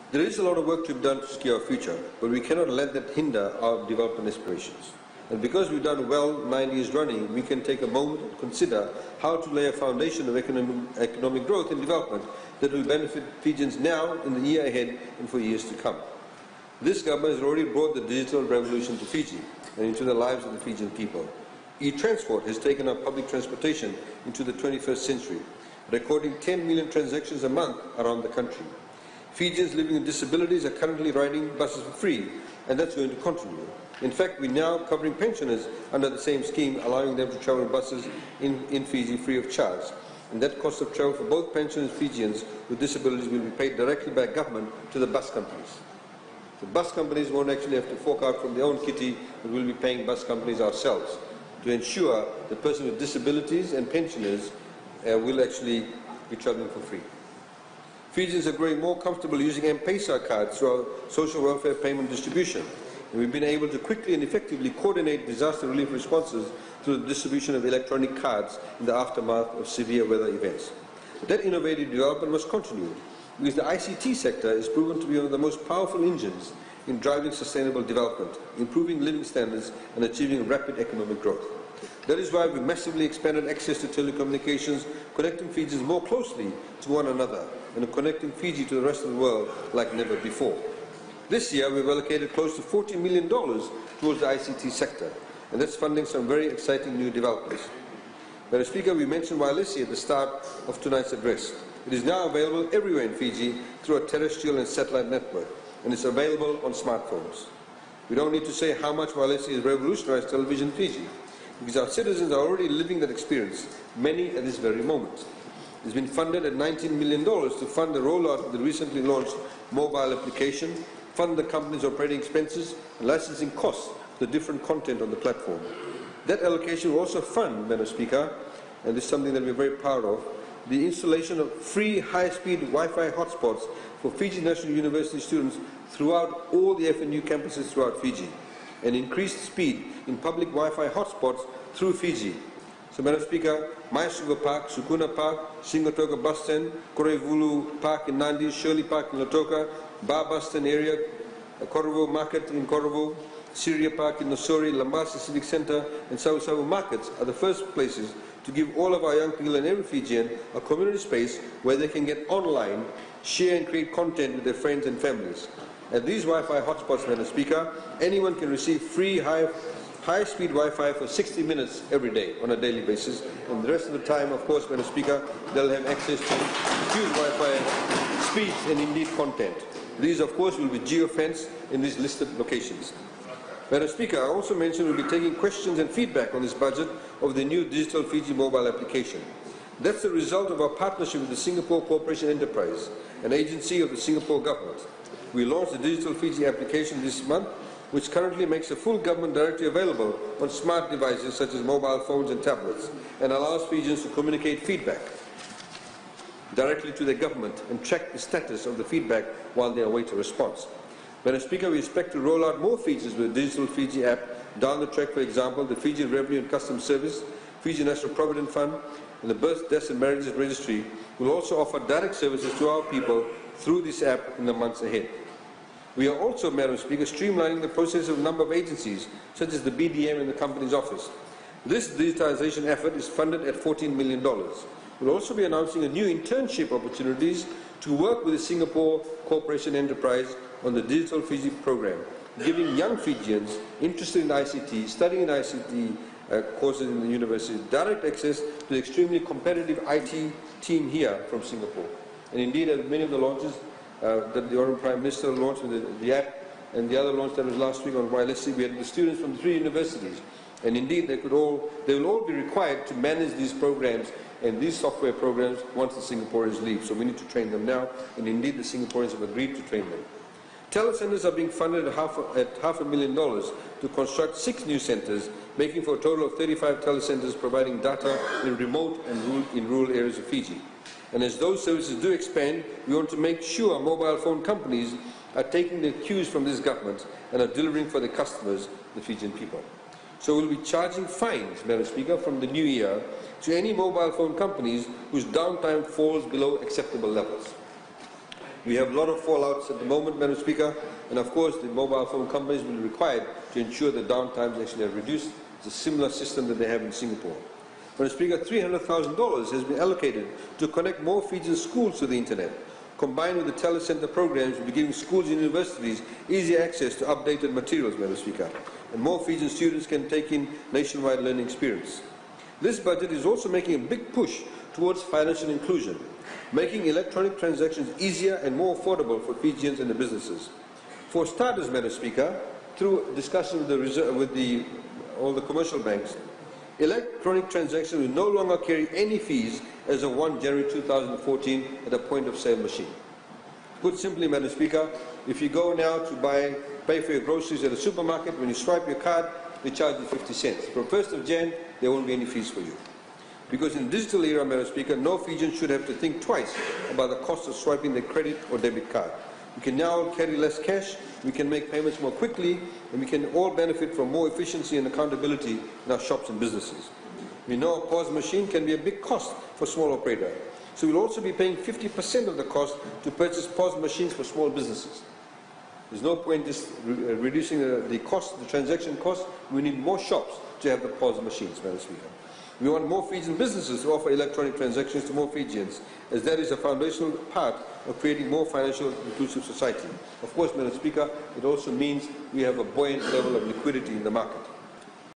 There is a lot of work to be done to secure our future, but we cannot let that hinder our development aspirations. And because we've done well 9 years running, we can take a moment and consider how to lay a foundation of economic growth and development that will benefit Fijians now, in the year ahead, and for years to come. This government has already brought the digital revolution to Fiji and into the lives of the Fijian people. E-transport has taken up public transportation into the 21st century, recording 10 million transactions a month around the country. Fijians living with disabilities are currently riding buses for free, and that's going to continue. In fact, we're now covering pensioners under the same scheme, allowing them to travel in buses in Fiji free of charge. And that cost of travel for both pensioners and Fijians with disabilities will be paid directly by government to the bus companies. The bus companies won't actually have to fork out from their own kitty, but we'll be paying bus companies ourselves to ensure the person with disabilities and pensioners will actually be traveling for free. Fijians are growing more comfortable using M-Pesa cards through our social welfare payment distribution, and we've been able to quickly and effectively coordinate disaster relief responses through the distribution of electronic cards in the aftermath of severe weather events. That innovative development must continue, because the ICT sector is proven to be one of the most powerful engines in driving sustainable development, improving living standards, and achieving rapid economic growth. That is why we massively expanded access to telecommunications, connecting Fijians more closely to one another and connecting Fiji to the rest of the world like never before. This year, we've allocated close to $40 million towards the ICT sector, and that's funding some very exciting new developments. Madam Speaker, we mentioned Walesi at the start of tonight's address. It is now available everywhere in Fiji through a terrestrial and satellite network, and it's available on smartphones. We don't need to say how much Walesi has revolutionized television in Fiji, because our citizens are already living that experience, many at this very moment. It's been funded at $19 million to fund the rollout of the recently launched mobile application, fund the company's operating expenses, and licensing costs for the different content on the platform. That allocation will also fund, Madam Speaker, and this is something that we're very proud of, the installation of free high-speed Wi-Fi hotspots for Fiji National University students throughout all the FNU campuses throughout Fiji, and increased speed in public Wi-Fi hotspots through Fiji. So, Madam Speaker, my Suva Park, Sukuna Park, Sigatoka bus stand, Koroivulu Park in Nadi, Shirley Park in Lautoka, Bar bus stand area, Korovou Market in Korovou, Syria Park in Nausori, Labasa Civic Centre, and Savusavu markets are the first places to give all of our young people and every Fijian a community space where they can get online, share and create content with their friends and families. At these Wi-Fi hotspots, Madam Speaker, anyone can receive free high-speed Wi-Fi for 60 minutes every day on a daily basis, and the rest of the time, of course, Madam Speaker, they'll have access to huge Wi-Fi speeds and indeed content. These, of course, will be geo-fenced in these listed locations. Madam Speaker, I also mentioned we'll be taking questions and feedback on this budget of the new Digital Fiji mobile application. That's the result of our partnership with the Singapore Corporation Enterprise, an agency of the Singapore government. We launched the Digital Fiji application this month, which currently makes a full government directory available on smart devices such as mobile phones and tablets, and allows Fijians to communicate feedback directly to their government and track the status of the feedback while they await a response. Madam Speaker, we expect to roll out more features with the Digital Fiji app down the track. For example, the Fiji Revenue and Customs Service, Fiji National Provident Fund, and the Birth, Deaths and Marriages Registry will also offer direct services to our people through this app in the months ahead. We are also, Madam Speaker, streamlining the process of a number of agencies, such as the BDM and the Company's Office. This digitization effort is funded at $14 million. We'll also be announcing a new internship opportunities to work with the Singapore Corporation Enterprise on the Digital Fiji program, giving young Fijians interested in ICT, studying in ICT courses in the university, direct access to the extremely competitive IT team here from Singapore. And indeed, at many of the launches that the Honourable Prime Minister launched with the app, and the other launch that was last week on Walesi, we had the students from the 3 universities. And indeed, they will all be required to manage these programs and these software programs once the Singaporeans leave. So we need to train them now, and indeed the Singaporeans have agreed to train them. Telecentres are being funded at $500,000 to construct 6 new centres, making for a total of 35 telecentres providing data in remote and rural areas of Fiji. And as those services do expand, we want to make sure mobile phone companies are taking their cues from this government and are delivering for their customers, the Fijian people. So we'll be charging fines, Madam Speaker, from the new year to any mobile phone companies whose downtime falls below acceptable levels. We have a lot of fallouts at the moment, Madam Speaker, and of course the mobile phone companies will be required to ensure that downtimes actually are reduced. It's a similar system that they have in Singapore. Madam Speaker, $300,000 has been allocated to connect more Fijian schools to the internet. Combined with the Telecentres programs, will be giving schools and universities easy access to updated materials, Madam Speaker, and more Fijian students can take in nationwide learning experience. This budget is also making a big push towards financial inclusion, making electronic transactions easier and more affordable for Fijians and the businesses. For starters, Madam Speaker, through discussion with all the commercial banks, electronic transactions will no longer carry any fees as of 1 January 2014 at a point-of-sale machine. Put simply, Madam Speaker, if you go now to pay for your groceries at a supermarket, when you swipe your card, they charge you 50 cents. From 1st of Jan, there won't be any fees for you. Because in the digital era, Madam Speaker, no Fijian should have to think twice about the cost of swiping their credit or debit card. We can now carry less cash, we can make payments more quickly, and we can all benefit from more efficiency and accountability in our shops and businesses. We know a POS machine can be a big cost for small operator, so we'll also be paying 50% of the cost to purchase POS machines for small businesses. There's no point just reducing the cost, the transaction cost. We need more shops to have the POS machines, Madam Speaker. We want more Fijian businesses to offer electronic transactions to more Fijians, as that is a foundational part of creating more financial inclusive society. Of course, Madam Speaker, it also means we have a buoyant level of liquidity in the market.